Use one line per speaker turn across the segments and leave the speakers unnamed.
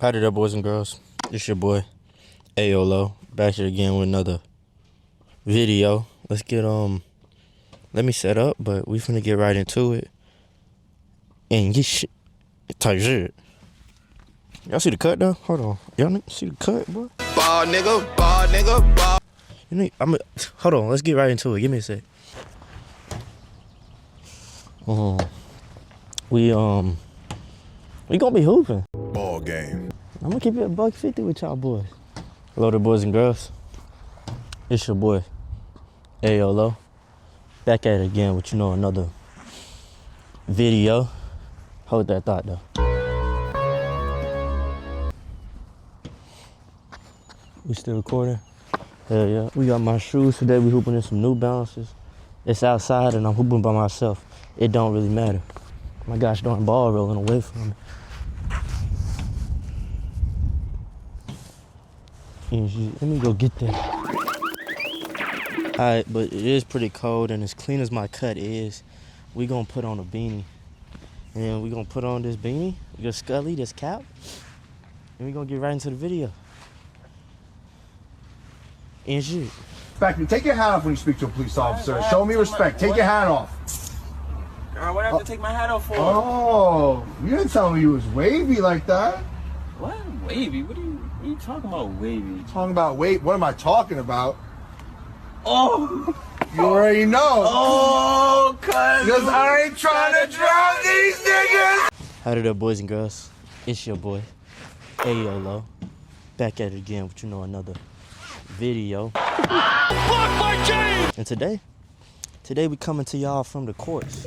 Howdy there, boys and girls. It's your boy Ayolo, back here again with another video. Let's get let me set up, but we finna get right into it. And get shit type shit. Y'all see the cut though? Hold on. Y'all see the cut, bro?
Ball nigga, ball.
You need, hold on, let's get right into it. Give me a sec. We gonna be hooping.
Ball game.
I'm gonna keep it $150 with y'all boys. Hello there, boys and girls. It's your boy Ayolo, back at it again with another video. Hold that thought though. We still recording? Hell yeah. We got my shoes today. We hooping in some New Balances. It's outside and I'm hooping by myself. It don't really matter. My gosh darn ball rolling away from me. Let me go get that. Alright, but it is pretty cold, and as clean as my cut is, we gonna put on a beanie. And we gonna put on this beanie, this Scully, this cap, and we gonna get right into the video. And shit.
Respect, take your hat off when you speak to a police officer. Show me respect. Take your hat off.
Girl, what do I have to take my hat off for?
Oh, you didn't tell me you was wavy like that.
What? Wavy? What are you talking about, wavy?
Talking about wait, what am I talking about?
Oh!
You already know.
Oh,
because I ain't trying to drown these niggas.
Howdy there, boys and girls. It's your boy Ayolo, back at it again with another video. Fuck my chain! And today we coming to y'all from the courts.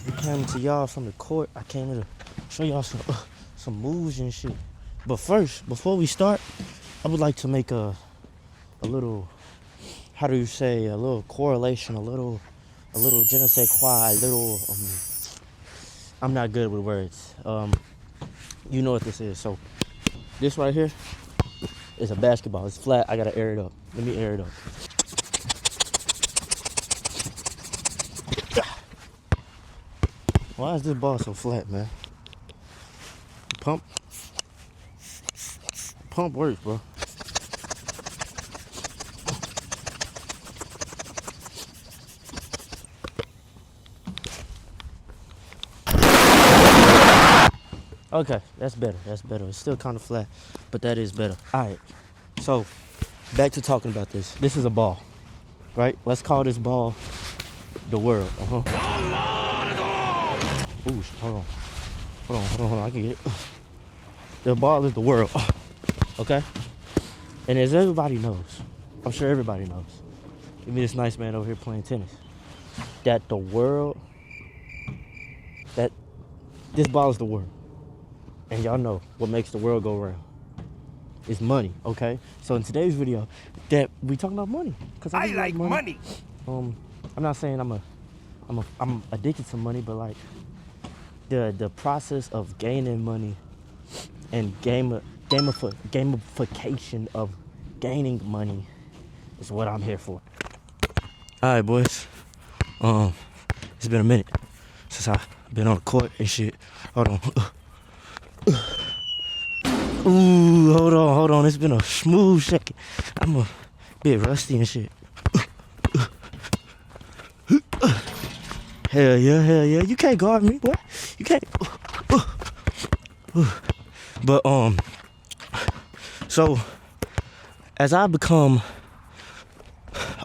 We came to y'all from the court. I came here to show y'all some moves and shit. But first, before we start, I would like to make a little, how do you say, a little correlation, a little je ne sais quoi, a little, I'm not good with words. You know what this is. So this right here is a basketball. It's flat. I gotta air it up. Let me air it up. Why is this ball so flat, man? Pump works, bro. Okay, that's better. That's better. It's still kind of flat, but that is better. All right. So, back to talking about this. This is a ball, right? Let's call this ball the world. Ooh, hold on. I can get it. The ball is the world. Okay? And as everybody knows, I'm sure everybody knows, even this nice man over here playing tennis, that the world, that this ball is the world. And y'all know what makes the world go round. It's money, okay? So in today's video, that we talking about money. Cause I like money. I'm not saying I'm addicted to money, but like the process of gaining money and gamification of gaining money is what I'm here for. All right, boys. It's been a minute since I've been on the court and shit. Hold on. Ooh, hold on. It's been a smooth second. I'm a bit rusty and shit. Hell yeah. You can't guard me, boy. You can't. But so as I become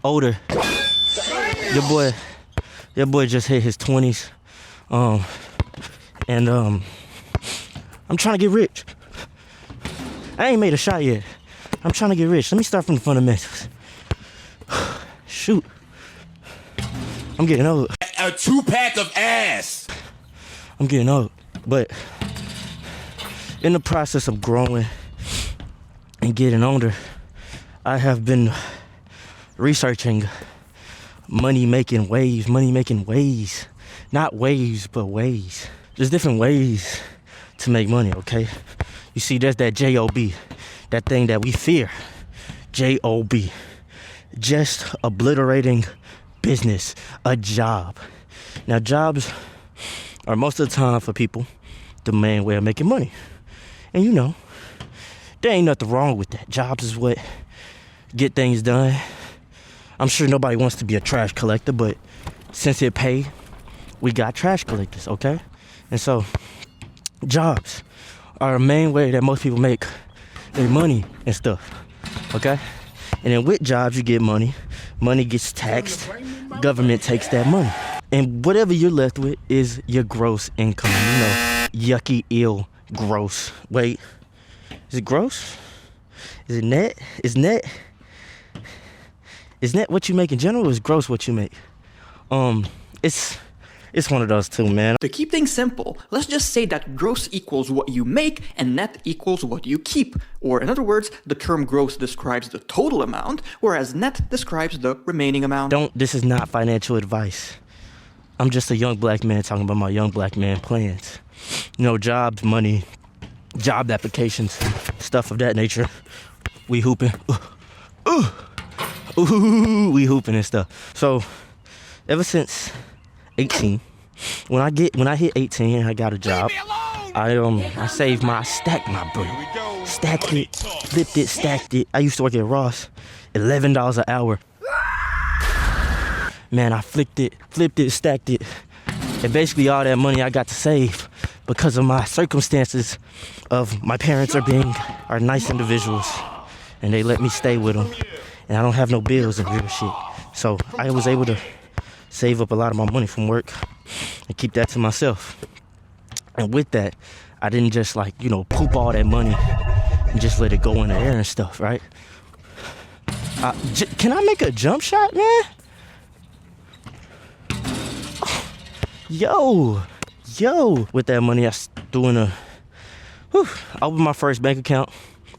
older, your boy just hit his 20s, and I'm trying to get rich. I ain't made a shot yet. I'm trying to get rich. Let me start from the fundamentals. Shoot, I'm getting old.
A 2-pack of ass.
I'm getting old, but in the process of growing and getting older, I have been researching money-making ways. Not waves, but ways. There's different ways to make money, okay? You see, there's that J-O-B, that thing that we fear. J-O-B. Just obliterating business, a job. Now, jobs are most of the time for people the main way of making money. And you know, there ain't nothing wrong with that. Jobs is what get things done. I'm sure nobody wants to be a trash collector, but since it pay, we got trash collectors, okay? And so, jobs are a main way that most people make their money and stuff, okay? And then with jobs, you get money. Money gets taxed. Government takes that money. And whatever you're left with is your gross income. You know, yucky, ill, gross. Wait, is it gross? Is it net? Is net what you make in general, or is gross what you make? It's one of those two, man.
To keep things simple, let's just say that gross equals what you make and net equals what you keep. Or in other words, the term gross describes the total amount, whereas net describes the remaining amount.
This is not financial advice. I'm just a young black man talking about my young black man plans. You know, jobs, money, job applications, stuff of that nature. We hooping. We hooping and stuff. So, ever since 18, when I hit 18 and I got a job, I saved I stacked my bread. Stacked it, flipped it, stacked it. I used to work at Ross, $11 an hour. Man, I flipped it, stacked it. And basically all that money I got to save because of my circumstances of my parents are nice individuals and they let me stay with them. And I don't have no bills and real shit. So I was able to save up a lot of my money from work and keep that to myself. And with that, I didn't just poop all that money and just let it go in the air and stuff, right? Can I make a jump shot, man? Yo. With that money, I opened my first bank account.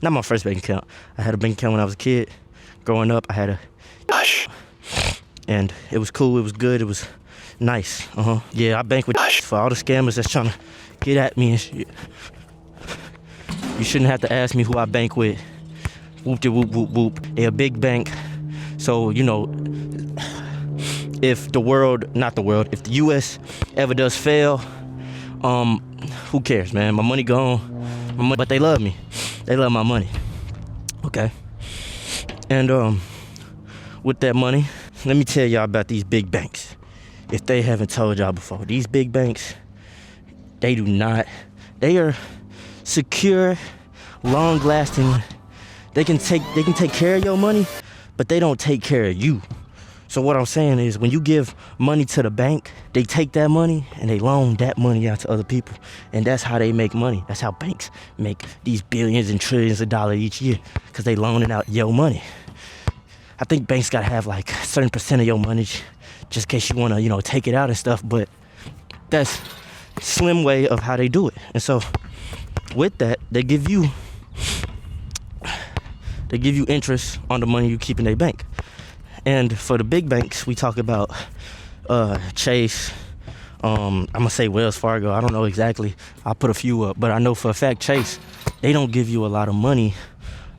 Not my first bank account. I had a bank account when I was a kid. Growing up, I had a... And it was cool, it was good, it was nice. Yeah, I bank with for all the scammers that's trying to get at me and shit. You shouldn't have to ask me who I bank with. Whoop de whoop whoop whoop. They're a big bank. So, you know, if the US ever does fail, who cares, man? My money gone. But they love me. They love my money. Okay. And with that money, let me tell y'all about these big banks. If they haven't told y'all before, these big banks, they are secure, long-lasting. They can take care of your money, but they don't take care of you. So what I'm saying is, when you give money to the bank, they take that money and they loan that money out to other people. And that's how they make money. That's how banks make these billions and trillions of dollars each year, because they loaning out your money. I think banks gotta have a certain percent of your money just in case you wanna, take it out and stuff, but that's a slim way of how they do it. And so with that, they give you interest on the money you keep in their bank. And for the big banks, we talk about Chase. I'm gonna say Wells Fargo. I don't know exactly. I'll put a few up, but I know for a fact Chase, they don't give you a lot of money,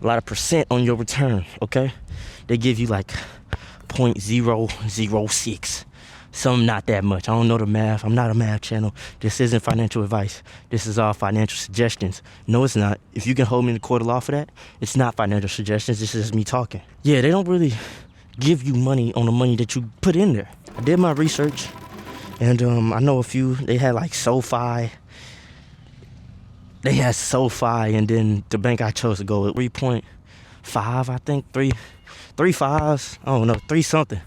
a lot of percent on your return, okay? They give you 0.006. Some not that much. I don't know the math. I'm not a math channel. This isn't financial advice. This is all financial suggestions. No, it's not. If you can hold me in the court of law for that, it's not financial suggestions. This is me talking. Yeah, they don't really give you money on the money that you put in there. I did my research, and I know a few. They had SoFi. They had SoFi, and then the bank I chose to go with 3.5, I think, 3 fives, I don't know, 3 something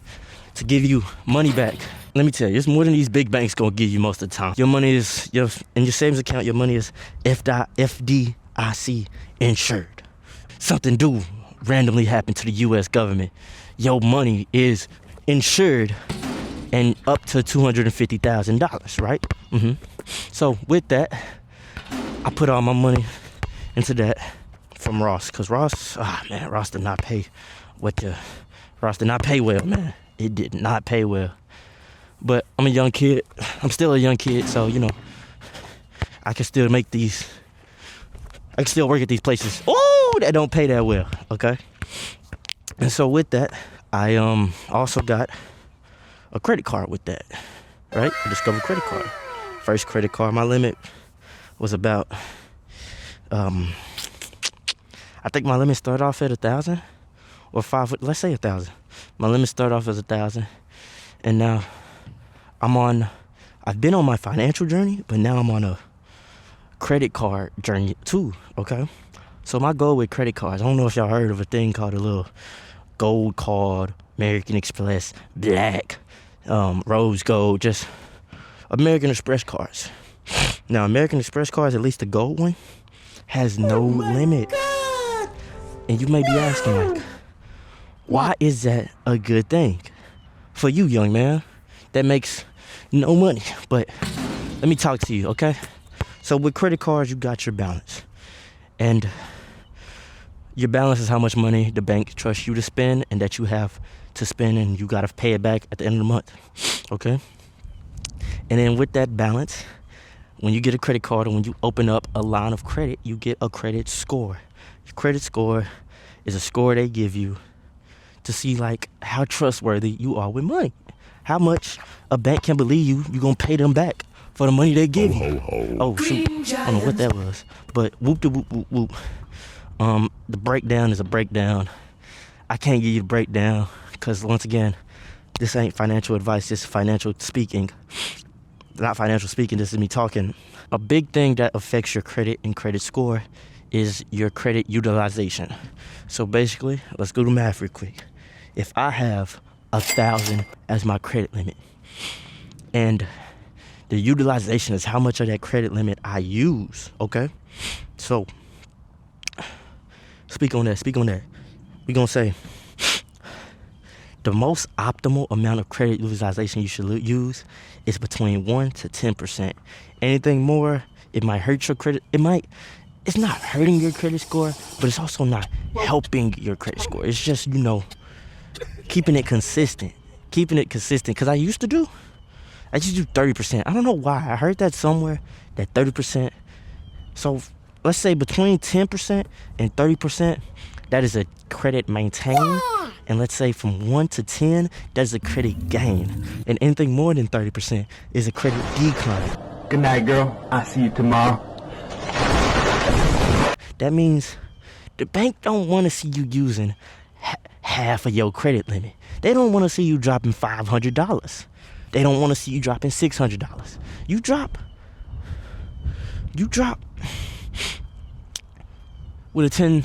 to give you money back. Let me tell you, it's more than these big banks gonna give you most of the time. Your money is, in your savings account, your money is FDIC insured. Something do randomly happen to the US government, your money is insured and up to $250,000, right? So with that, I put all my money into that from Ross, because Ross did not pay Ross did not pay well, man. It did not pay well. But I'm a young kid. I'm still a young kid, so, I can still work at these places. Oh, that don't pay that well, okay? And so with that, I also got a credit card with that, right? A Discover credit card. First credit card, my limit was about, I think my limit started off at 1,000 or let's say 1,000. My limit started off as 1,000, and now I've been on my financial journey, but now I'm on a credit card journey too, okay? So my goal with credit cards, I don't know if y'all heard of a thing called a little gold card, American Express, black, rose gold, just American Express cards. Now, American Express cards, at least the gold one, has no limit. And you may be asking, like, why is that a good thing? For you, young man, that makes no money. But let me talk to you, okay? So with credit cards, you got your balance. And your balance is how much money the bank trusts you to spend and that you have to spend, and you got to pay it back at the end of the month, okay? And then with that balance, when you get a credit card or when you open up a line of credit, you get a credit score. Your credit score is a score they give you to see, like, how trustworthy you are with money. How much a bank can believe you're going to pay them back for the money they give you. Oh, shoot. I don't know what that was. But whoop de whoop whoop whoop. The breakdown is a breakdown. I can't give you the breakdown because, once again, this ain't financial advice. This is financial speaking. Not financial speaking, this is me talking. A big thing that affects your credit and credit score is your credit utilization. So basically, let's go to math real quick. If I have 1,000 as my credit limit, and the utilization is how much of that credit limit I use, okay? So, speak on that. We're going to say the most optimal amount of credit utilization you should use is between 1 to 10%. Anything more, it might hurt your credit. It's not hurting your credit score, but it's also not helping your credit score. It's just, keeping it consistent. Because I used to do 30%. I don't know why. I heard that somewhere, that 30%. So let's say between 10% and 30%, that is a credit maintain. And let's say from 1 to 10, that's a credit gain. And anything more than 30% is a credit decline.
Good night, girl. I'll see you tomorrow.
That means the bank don't want to see you using half of your credit limit. They don't want to see you dropping $500. They don't want to see you dropping $600. You drop with a 10,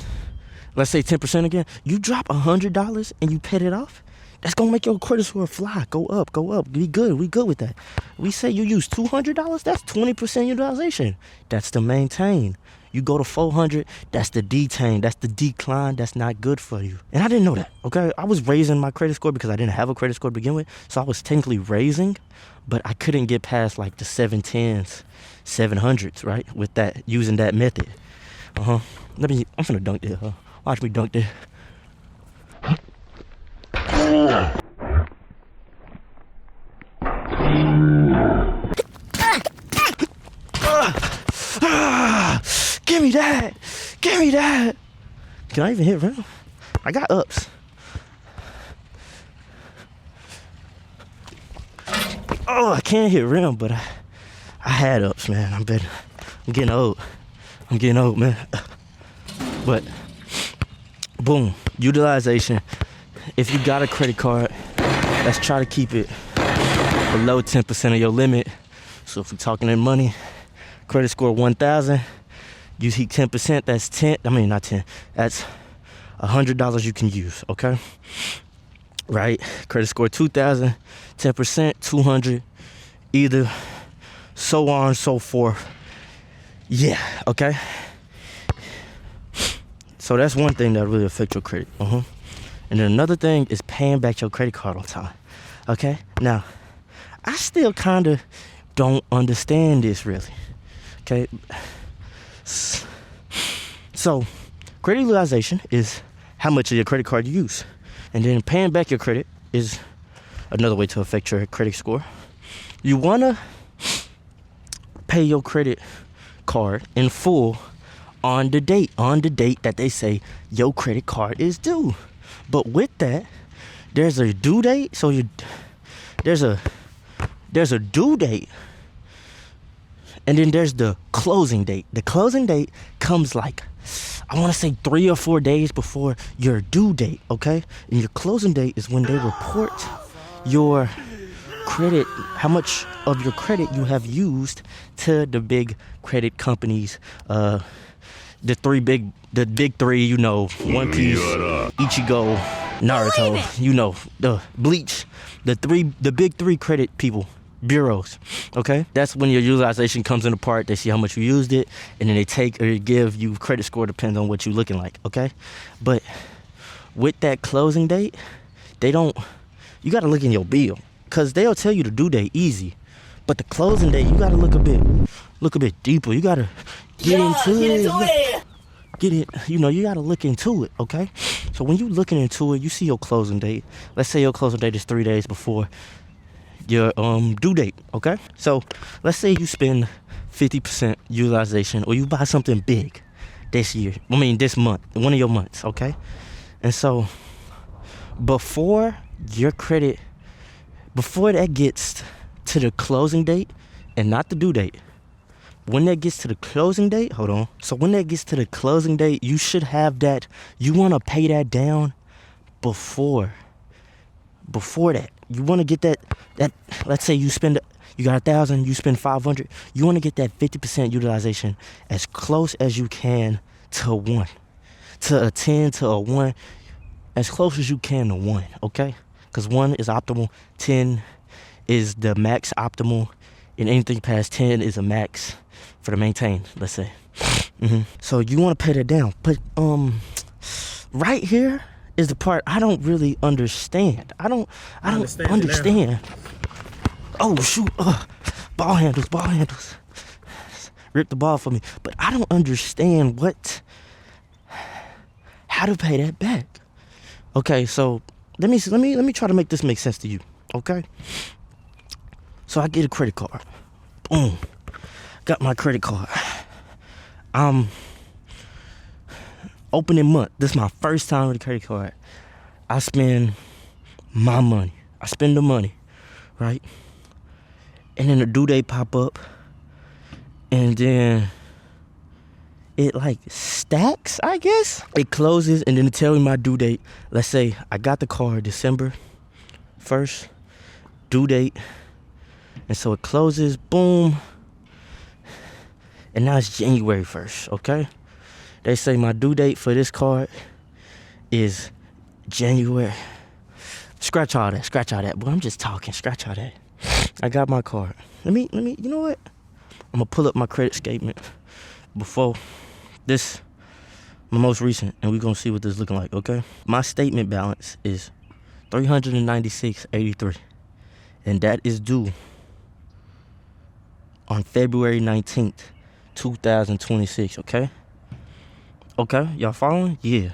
let's say 10% again, you drop $100 and you pay it off, that's gonna make your credit score fly, go up. We good with that. We say you use $200, that's 20% utilization. That's the maintain. You go to 400, that's the detain, that's the decline, that's not good for you. And I didn't know that, okay? I was raising my credit score because I didn't have a credit score to begin with, so I was technically raising, but I couldn't get past like the 710s, 700s, right? With that, using that method. I'm finna dunk there, huh? Watch me dunk there. Give me that. Can I even hit rim? I got ups. Oh, I can't hit rim, but I had ups, man. I'm getting old. Man. But boom, utilization. If you got a credit card, let's try to keep it below 10% of your limit. So if we're talking in money, credit score 1,000, you hit 10%, that's not 10, that's $100 you can use, okay? Right? Credit score 2,000, 10%, 200, either, so on, so forth. Yeah, okay? So that's one thing that really affects your credit. And then another thing is paying back your credit card on time, okay? Now, I still kind of don't understand this really, okay? So, credit utilization is how much of your credit card you use. And then paying back your credit is another way to affect your credit score. You want to pay your credit card in full on the date that they say your credit card is due. But with that, there's a due date. So there's a due date, and then there's the closing date. The closing date comes like, I want to say 3 or 4 days before your due date, okay? And your closing date is when they report your credit, how much of your credit you have used to the big credit companies, the big three, you know, One Piece, Ichigo, Naruto, you know, the Bleach, the big three credit people, bureaus, okay? That's when your utilization comes into part. They see how much you used it, and then they take or give you credit score, depends on what you're looking like, okay? But with that closing date, you gotta look in your bill, because they'll tell you the due date easy, but the closing date, you gotta look a bit deeper. You gotta get into it. You gotta look into it, okay? So when you looking into it, you see your closing date. Let's say your closing date is 3 days before your due date, okay? So let's say you spend 50% utilization, or you buy something big this month, one of your months, okay? And so before that gets to the closing date and not the due date, when that gets to the closing date, so when that gets to the closing date, you should have that, you want to pay that down before that. You want to get that, let's say you got 1,000, you spend 500, you want to get that 50% utilization as close as you can to 1, to a 10, to a 1, as close as you can to 1, okay? Because 1 is optimal, 10 is the max optimal, and anything past 10 is a max for the maintain, let's say. So you want to pay that down. But right here is the part I don't really understand. I don't understand. Oh shoot, ball handles. Rip the ball for me. But I don't understand how to pay that back. Okay, so let me try to make this make sense to you. Okay? So I get a credit card. Boom. Got my credit card. Opening month. This is my first time with a credit card. I spend my money. I spend the money, right? And then the due date pop up. And then it like stacks, I guess. It closes and then it tells me my due date. Let's say I got the card December 1st, due date. And so it closes, boom. And now it's January 1st, okay? They say my due date for this card is January. Scratch all that. Boy, I'm just talking, scratch all that. I got my card. Let me, you know what? I'm gonna pull up my credit statement before this, my most recent, and we're gonna see what this is looking like, okay? My statement balance is $396.83, and that is due on February 19th, 2026, okay? Okay, y'all following? Yeah.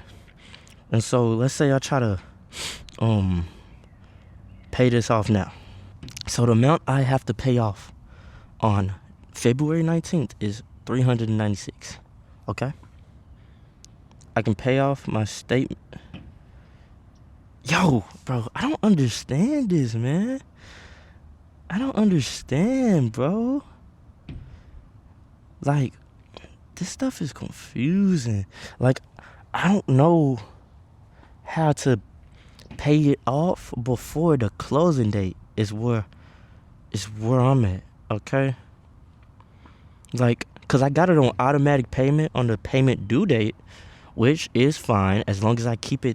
And so let's say I try to pay this off now. So the amount I have to pay off on February 19th is $396, okay? I can pay off my statement. Yo, bro, I don't understand this, man. I don't understand, bro. Like, this stuff is confusing. Like, I don't know how to pay it off before the closing date is where I'm at, okay? Like, because I got it on automatic payment on the payment due date, which is fine as long as I can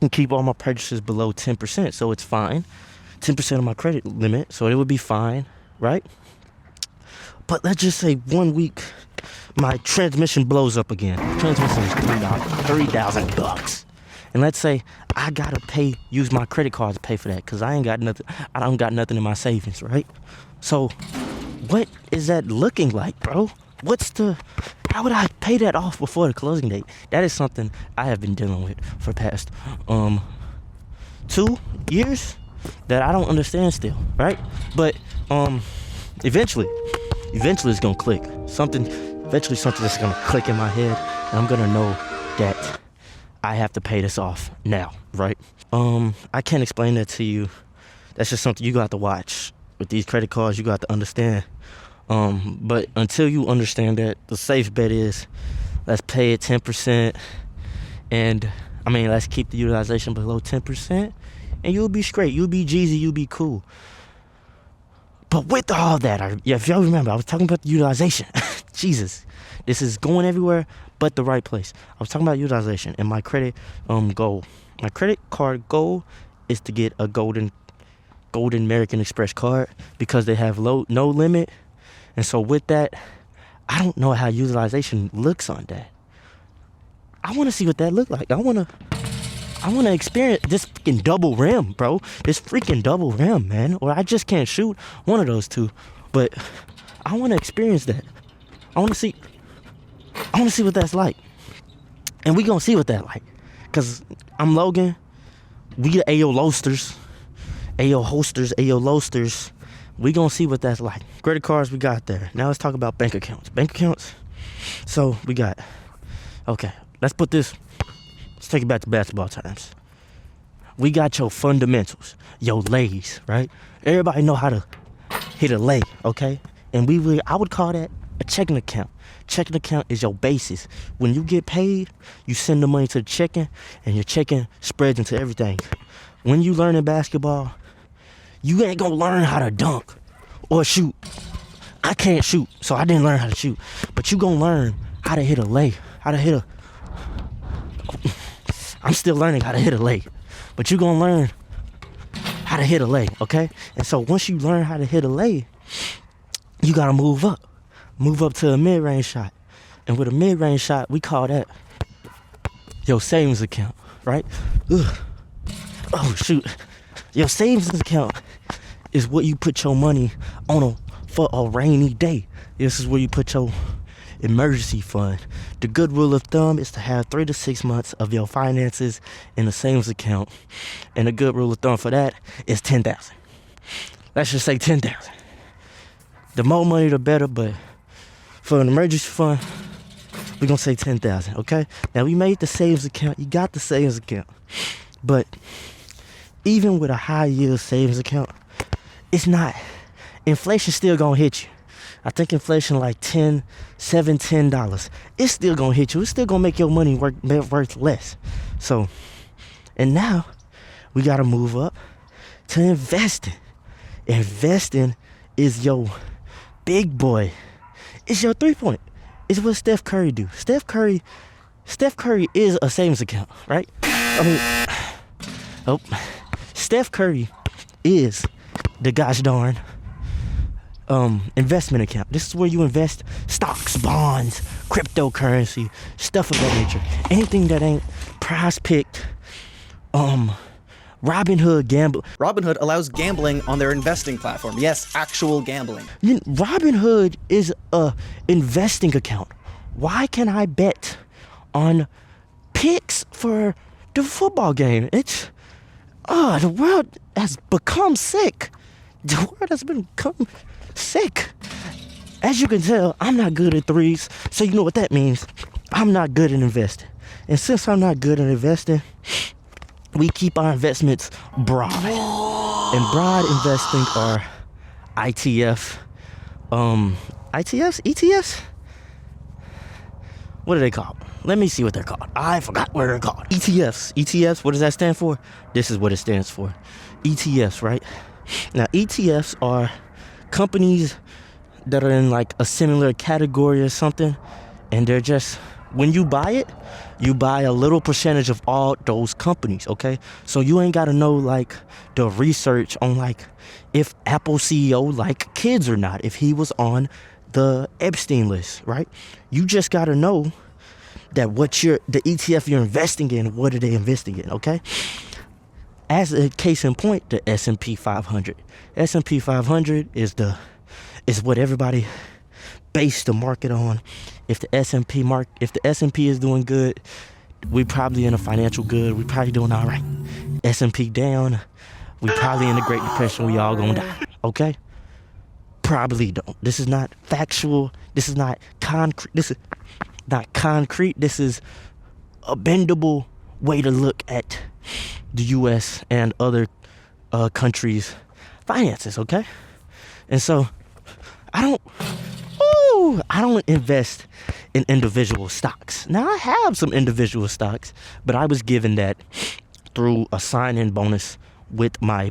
keep all my purchases below 10%, so it's fine. 10% of my credit limit, so it would be fine, right? But let's just say 1 week, my transmission blows up again. Transmission is $3,000. And let's say I gotta use my credit card to pay for that, because I don't got nothing in my savings, right? So what is that looking like, bro? How would I pay that off before the closing date? That is something I have been dealing with for the past 2 years that I don't understand still, right? But eventually it's gonna click. Eventually something's gonna click in my head, and I'm gonna know that I have to pay this off now, right? I can't explain that to you. That's just something you got to watch. With these credit cards, you got to understand. But until you understand that, the safe bet is let's pay it 10%. And, let's keep the utilization below 10%. And you'll be straight. You'll be Jeezy. You'll be cool. But with all that, if y'all remember, I was talking about the utilization. Jesus. This is going everywhere but the right place. I was talking about utilization and my credit goal. My credit card goal is to get a golden American Express card because they have no limit. And so with that, I don't know how utilization looks on that. I want to see what that look like. I want to experience this freaking double rim, bro. This freaking double rim, man. Or I just can't shoot one of those two. But I want to experience that. I want to see what that's like. And we going to see what that's like. Because I'm Logan. We the Ayo Loasters. Ayo Hosters, Ayo Loasters. We going to see what that's like. Credit cards, we got there. Now let's talk about bank accounts. Bank accounts. So we got, okay, let's take it back to basketball terms. We got your fundamentals, your lays, right? Everybody know how to hit a lay, okay? And I would call that a checking account. Checking account is your basis. When you get paid, you send the money to the checking, and your checking spreads into everything. When you learn in basketball, you ain't gonna learn how to dunk or shoot. I can't shoot, so I didn't learn how to shoot. But you gonna learn how to hit a lay, I'm still learning how to hit a lay. But you gonna learn how to hit a lay, okay? And so once you learn how to hit a lay, you gotta move up. Move up to a mid-range shot. And with a mid-range shot, we call that your savings account, right? Ugh. Oh, shoot. Your savings account is what you put your money on for a rainy day. This is where you put your emergency fund. The good rule of thumb is to have 3 to 6 months of your finances in a savings account. And the good rule of thumb for that is 10,000. Let's just say 10,000. The more money, the better, but for an emergency fund, we're going to say 10,000, okay? Now, we made the savings account. You got the savings account. But even with a high yield savings account, it's not. Inflation still going to hit you. I think inflation like $10. It's still going to hit you. It's still going to make your money worth less. So, and now we got to move up to investing. Investing is your big boy. It's your 3-point. It's what Steph Curry do. Steph Curry is a savings account, right? Steph Curry is the gosh darn investment account. This is where you invest stocks, bonds, cryptocurrency, stuff of that nature. Anything that ain't prize picked, Robinhood gamble.
Robinhood allows gambling on their investing platform. Yes, actual gambling.
Robinhood is a investing account. Why can I bet on picks for the football game? The world has become sick. The world has become sick. As you can tell, I'm not good at threes. So you know what that means. I'm not good at investing. And since I'm not good at investing, we keep our investments broad. And broad investing are ITF, ETFs? What are they called? Let me see what they're called. I forgot what they're called. ETFs, what does that stand for? This is what it stands for. ETFs, right? Now, ETFs are companies that are in like a similar category or something. And they're just, when you buy it, you buy a little percentage of all those companies, okay? So you ain't got to know like the research on like if Apple CEO like kids or not, if he was on the Epstein list, right? You just got to know that the ETF you're investing in, what are they investing in, okay? As a case in point, the S&P 500. S&P 500 is what everybody base the market on. If the S&P is doing good, we probably in a financial good. We probably doing all right. S&P down, we probably in the Great Depression. We all gonna die. Okay? Probably don't. This is not factual. This is not concrete. This is not concrete. This is a bendable way to look at the U.S. and other countries finances, okay? And so I don't invest in individual stocks. Now I have some individual stocks, but I was given that through a sign-in bonus with my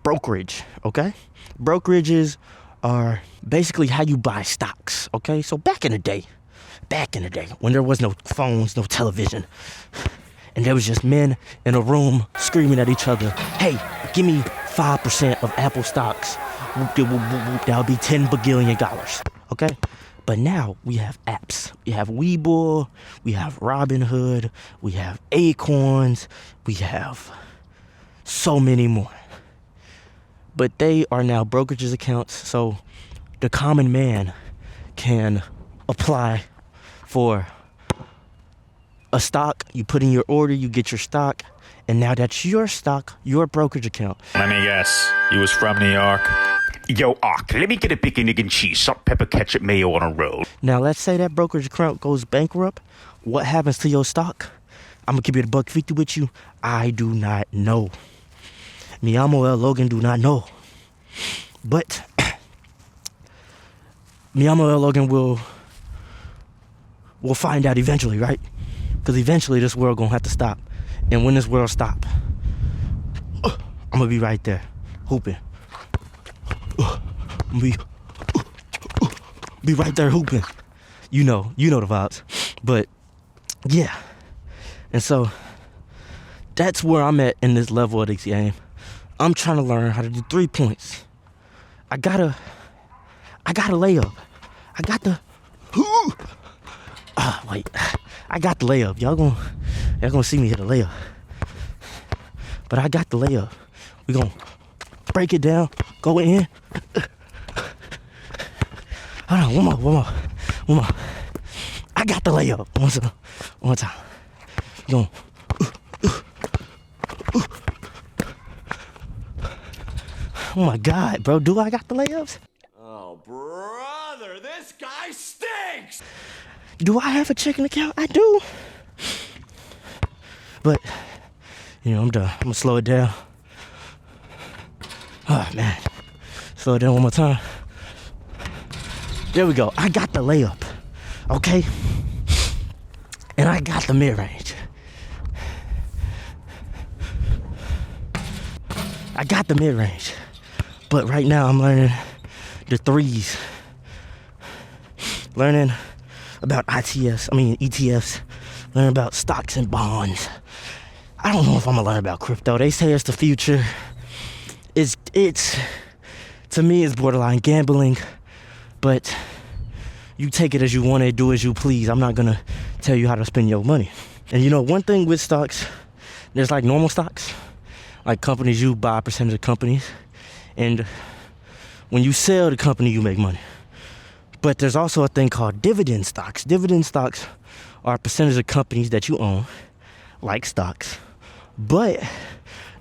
brokerage, okay? Brokerages are basically how you buy stocks, okay? So back in the day, when there was no phones, no television, and there was just men in a room screaming at each other, hey, give me 5% of Apple stocks. That'll be $10 bagillion, okay? But now we have apps. We have Webull, we have Robinhood, we have Acorns, we have so many more. But they are now brokerages accounts, so the common man can apply for a stock. You put in your order, you get your stock, and now that's your stock, your brokerage account.
Let me guess, you was from New York? Yo, let me get a bacon, egg, and cheese, salt, pepper, ketchup, mayo on a roll.
Now, let's say that brokerage account goes bankrupt. What happens to your stock? I'm going to keep it $1.50 with you. I do not know. Me amo El Logan do not know. But me amo El Logan will find out eventually, right? Because eventually this world going to have to stop. And when this world stop, I'm going to be right there, hooping. Be right there hooping. You know the vibes. But yeah. And so that's where I'm at in this level of this game. I'm trying to learn how to do 3 points. I gotta lay up. I got the I got the layup. Y'all gonna see me hit a layup. But I got the layup. We gonna break it down, go in. Hold on, one more. I got the layup. One more time. We gonna Oh my God, bro, do I got the layups?
Oh, brother, this guy stinks!
Do I have a checking account? I do. But, I'm done. I'm gonna slow it down. Oh, man. Slow it down one more time. There we go. I got the layup. Okay? And I got the mid-range. I got the mid-range. But right now I'm learning the threes. Learning about ETFs. Learning about stocks and bonds. I don't know if I'm gonna learn about crypto. They say it's the future. It's to me it's borderline gambling, but you take it as you want it, do as you please. I'm not gonna tell you how to spend your money. And one thing with stocks, there's like normal stocks, like companies, you buy a percentage of companies, and when you sell the company, you make money. But there's also a thing called dividend stocks. Dividend stocks are a percentage of companies that you own, like stocks, but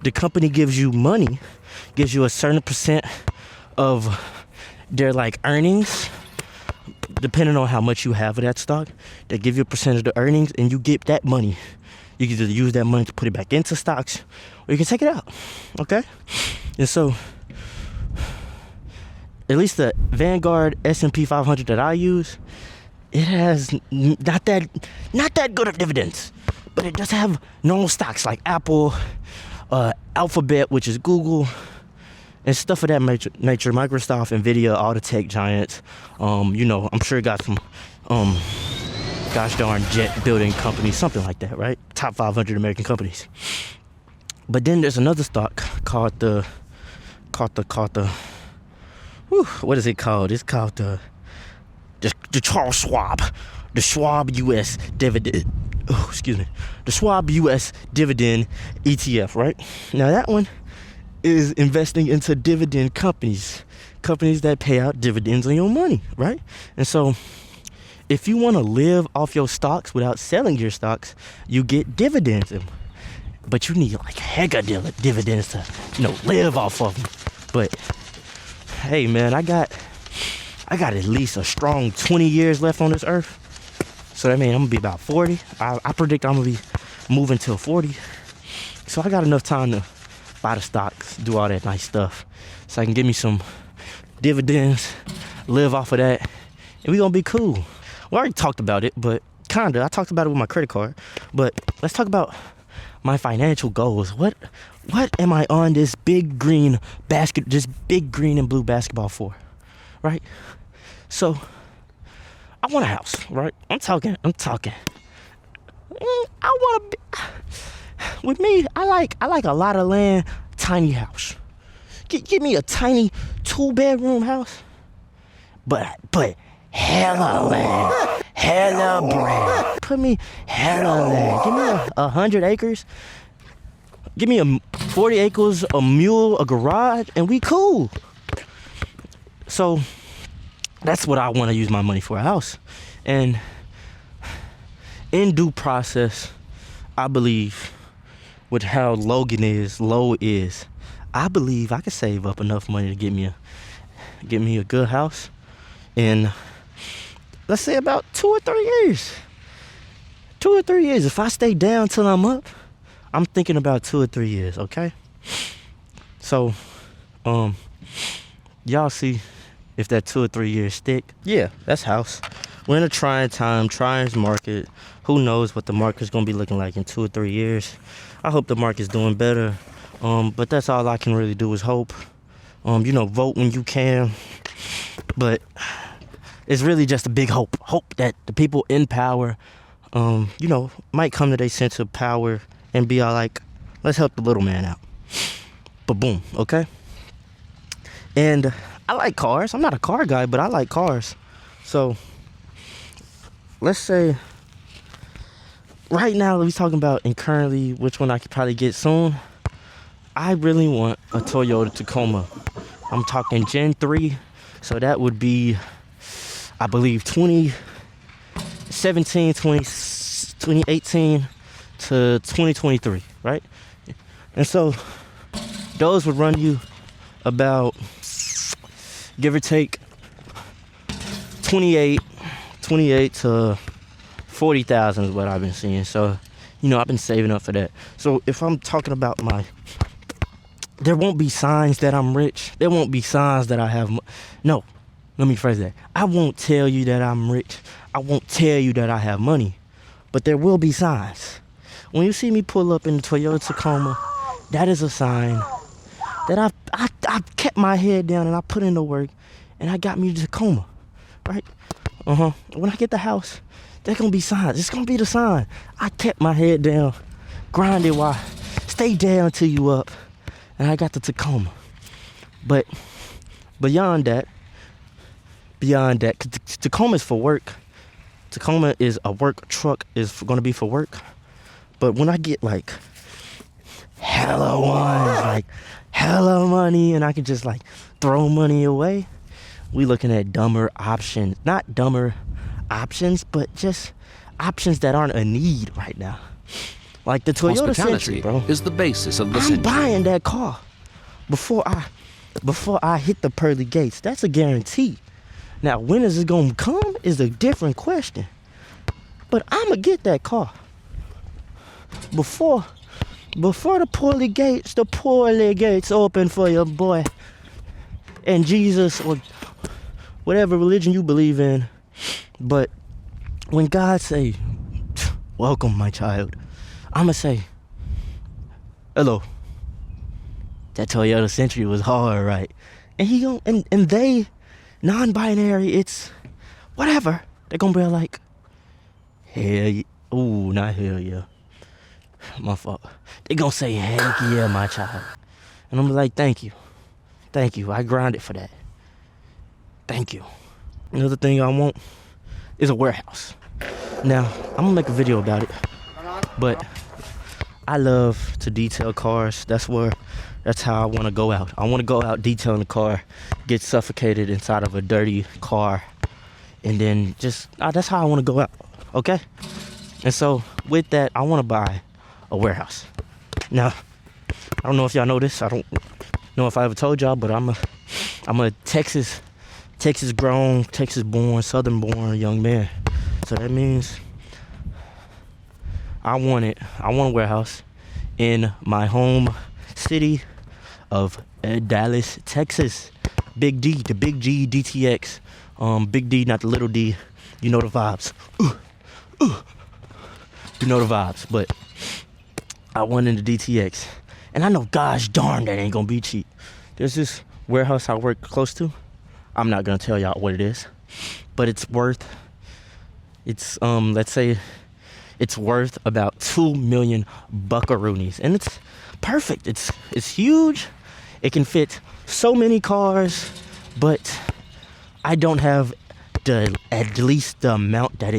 the company gives you money, gives you a certain percent of their earnings, depending on how much you have of that stock. They give you a percentage of the earnings, and you get that money. You can either use that money to put it back into stocks, or you can take it out. Okay? And so, at least the Vanguard S&P 500 that I use, it has not that good of dividends, but it does have normal stocks like Apple, Alphabet, which is Google, and stuff of that nature. Microsoft, Nvidia, all the tech giants. I'm sure it got some gosh darn jet building companies, something like that, right? Top 500 American companies. But then there's another stock called the what is it called? It's called the Charles Schwab, the Schwab U.S. dividend. The Schwab U.S. dividend ETF, right? Now that one is investing into dividend companies that pay out dividends on your money, right? And so, if you want to live off your stocks without selling your stocks, you get dividends. But you need hecka dividends to, live off of them. But hey, man, I got at least a strong 20 years left on this earth. So that means I'm gonna be about 40. I predict I'm gonna be moving till 40. So I got enough time to buy the stocks, do all that nice stuff, so I can give me some dividends, live off of that, and we gonna be cool. We already talked about it, but kinda. I talked about it with my credit card, but let's talk about my financial goals. What am I on this big green and blue basketball for, right? So I want a house, right? I'm talking. I want to. With me, I like a lot of land, tiny house. Give me a tiny 2-bedroom house, but hella land, hella bread. Put me hella land. Give me 100 acres. Give me 40 acres, a mule, a garage, and we cool. So that's what I want to use my money for, a house. And in due process, I believe with how low is, I believe I could save up enough money to get me a good house in, let's say, about 2 or 3 years. 2 or 3 years. If I stay down till I'm up, I'm thinking about 2 or 3 years, okay? So, y'all see if that 2 or 3 years stick. Yeah, that's house. We're in a trying market. Who knows what the market's gonna be looking like in 2 or 3 years. I hope the market's doing better. But that's all I can really do is hope. Vote when you can. But it's really just a big hope. Hope that the people in power, might come to their sense of power and be all like, let's help the little man out. But boom, okay? And I like cars. I'm not a car guy, but I like cars. So let's say right now we're talking about, and currently which one I could probably get soon. I really want a Toyota Tacoma. I'm talking Gen 3. So that would be, I believe, 2017, 2018 to 2023, right? And so those would run you about, give or take, 28 to 40,000 is what I've been seeing. So, I've been saving up for that. So if I'm talking about there won't be signs that I'm rich. There won't be signs that I have. No, let me phrase that. I won't tell you that I'm rich. I won't tell you that I have money. But there will be signs. When you see me pull up in the Toyota Tacoma, that is a sign that I've kept my head down and I put in the work and I got me the Tacoma, right? When I get the house, there's gonna be signs. It's gonna be the sign. I kept my head down, grinded while, stay down till you up, and I got the Tacoma. But beyond that, 'cause Tacoma is for work. Tacoma is a work truck, is gonna be for work. But when I get like hella ones, like hella money, and I can just like throw money away, we looking at dumber options. Not dumber options, but just options that aren't a need right now. Like the Toyota Century, bro.
Is the basis of the
I'm
Century.
buying that car before I hit the pearly gates. That's a guarantee. Now, when is it gonna come is a different question. But I'ma get that car before the pearly gates open for your boy and Jesus or whatever religion you believe in. But when God say, welcome my child, I'ma say, hello. That Toyota Century was hard, right? And he gon' and they non-binary, it's whatever. They're gonna be like, hell yeah. Ooh, not hell yeah. My fault. They gonna say, heck yeah, my child. And I'm like, thank you. Thank you. I grinded for that. Thank you. Another thing I want is a warehouse. Now, I'm gonna make a video about it. But I love to detail cars. That's how I want to go out. I want to go out detailing the car, get suffocated inside of a dirty car, and then that's how I want to go out, okay? And so with that, I want to buy a warehouse. Now, I don't know if y'all know this. I don't know if I ever told y'all, but I'm a Texas grown, Texas born, Southern born young man. So that means I want a warehouse in my home city of Dallas, Texas. Big D, the Big G DTX. Big D, not the little D. You know the vibes. You know the vibes. But I went into DTX. And I know, gosh darn, that ain't gonna be cheap. There's this warehouse I work close to. I'm not gonna tell y'all what it is. But it's worth, let's say, it's worth about 2 million buckaroonies. And it's perfect. It's huge. It can fit so many cars, but I don't have at least the amount that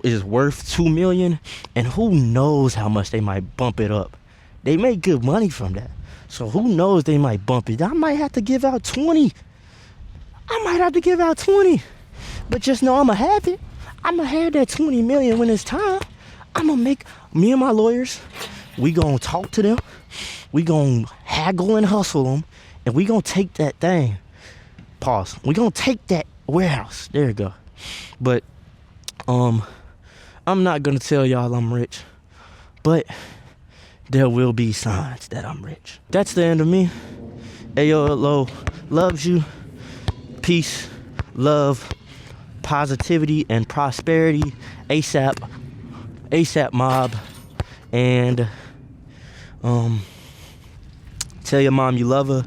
is worth 2 million. And who knows how much they might bump it up. They make good money from that. So who knows, they might bump it. I might have to give out 20. But just know I'ma have it. I'ma have that 20 million when it's time. I'ma make, me and my lawyers, we gonna talk to them. We gonna haggle and hustle them. And we gonna take that thing. Pause. We gonna take that warehouse. There you go. But, I'm not gonna tell y'all I'm rich. But there will be signs that I'm rich. That's the end of me. AOLO loves you. Peace, love, positivity, and prosperity. ASAP mob. And tell your mom you love her.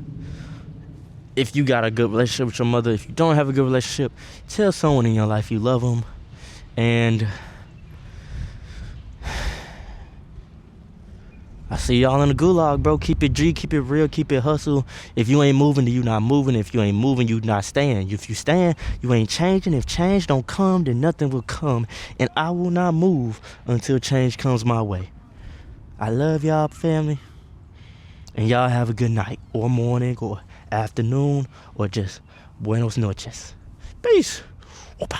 If you got a good relationship with your mother, if you don't have a good relationship, tell someone in your life you love them. And I see y'all in the gulag, bro. Keep it G, keep it real, keep it hustle. If you ain't moving, then you not moving. If you ain't moving, you not staying. If you stand, you ain't changing. If change don't come, then nothing will come. And I will not move until change comes my way. I love y'all, family. And y'all have a good night, or morning, or afternoon, or just buenos noches. Peace. Opa.